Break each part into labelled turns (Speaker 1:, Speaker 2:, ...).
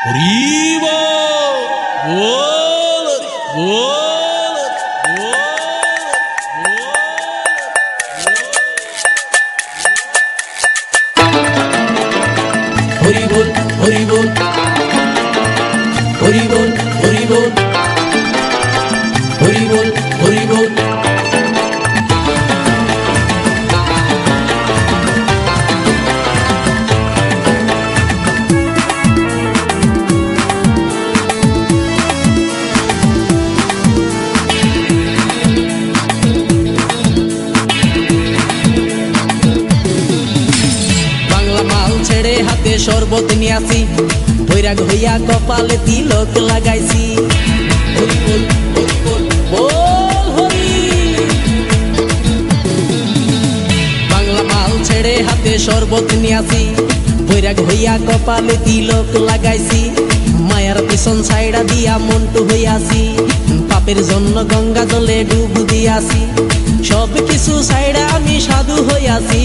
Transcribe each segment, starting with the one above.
Speaker 1: হরিবো বল বল
Speaker 2: হরিবল হরিবল হরিবল হরিবল হরিবল হরিবল ছেড়ে হাতে শরবত নিয়াছি বৈরাগ হইয়া কপালে তিলক লাগাইছি হরি বল হরি বল বল হরি বাংলা মাল ছেড়ে হাতে শরবত নিয়াছি বৈরাগ হইয়া কপালে তিলক লাগাইছি মায়ার পিছন ছাইড়া দিয়া মন্টু হইয়াছি পাপের জন্য গঙ্গা জলে ডুব দিয়াছি সব কিছু ছাইড়া আমি সাধু হইয়াছি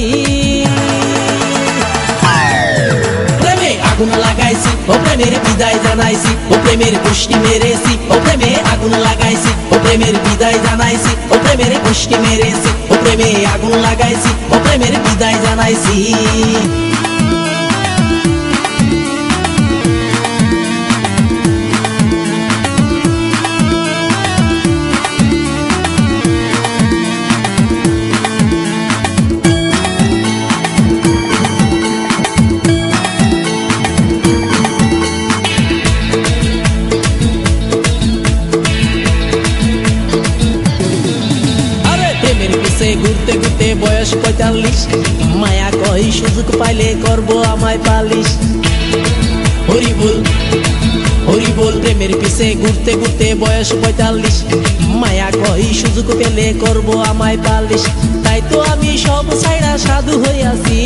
Speaker 2: আগুন লাগাইছি ও প্রেমের বিদায় জানাইছি ও প্রেমের পুষ্টি মেরেছি ও প্রেমে আগুন লাগাইছি ও প্রেমের বিদায় জানাইছি ও প্রেমের পুষ্টি মেরেছি ও প্রেমে আগুন লাগাইছি ও প্রেমের বিদায় জানাইছি ঘুরতে ঘুরতে বয়স ৪৫ মায়া কই সুযোগ পাইলে করবো আমায় পালিশ হরি বল হরি বল প্রেমের পিছে ঘুরতে ঘুরতে বয়স ৪৫ মায়া কই সুযোগ পেলে করবো আমায় পালিশ তাই তো আমি সব ছাইড়া সাধু হইয়াছি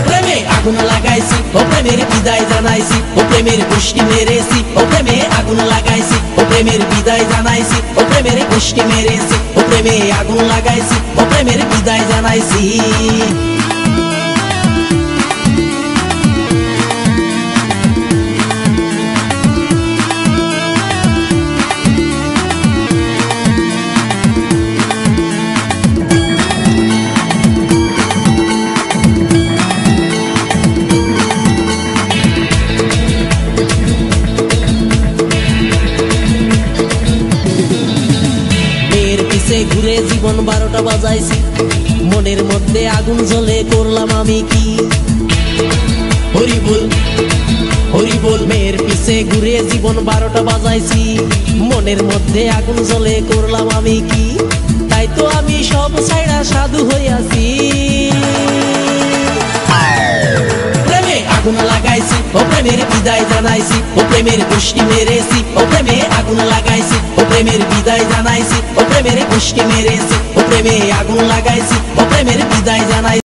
Speaker 2: প্রেমে আগুন লাগাইছি ও প্রেমের বিদায় জানাইছি ও প্রেমের পুষ্টি মেরেছি ও প্রেমে আগুন লাগাইছি ও প্রেমের বিদায় জানাইছি ও প্রেমের পুষ্টি মেরেছি ও প্রেমে আগুন লাগাইছি ও প্রেমের বিদায় জানাইছি ঘুরে জীবন ১২টা বাজাইছি মনের মধ্যে আগুন জ্বলে করলাম আমি কি হরি বল হরি বল মেয়ের পিছে ঘুরে জীবন ১২টা বাজাইছি মনের মধ্যে আগুন জ্বলে করলাম আমি কি তাই তো আমি সব ছাইড়া সাধু হইয়াছি প্রেমে আগুন লাগাইছি ও প্রেমের বিদায় জানাইছি ও প্রেমের পুষ্টি মেরেছি ও প্রেমে আগুন লাগাইছি ও প্রেমের বিদায় জানাইছি ও প্রেমের পুষ্টি মেরেছি ও প্রেমে আগুন লাগাইছি ও প্রেমের বিদায় জানাইছি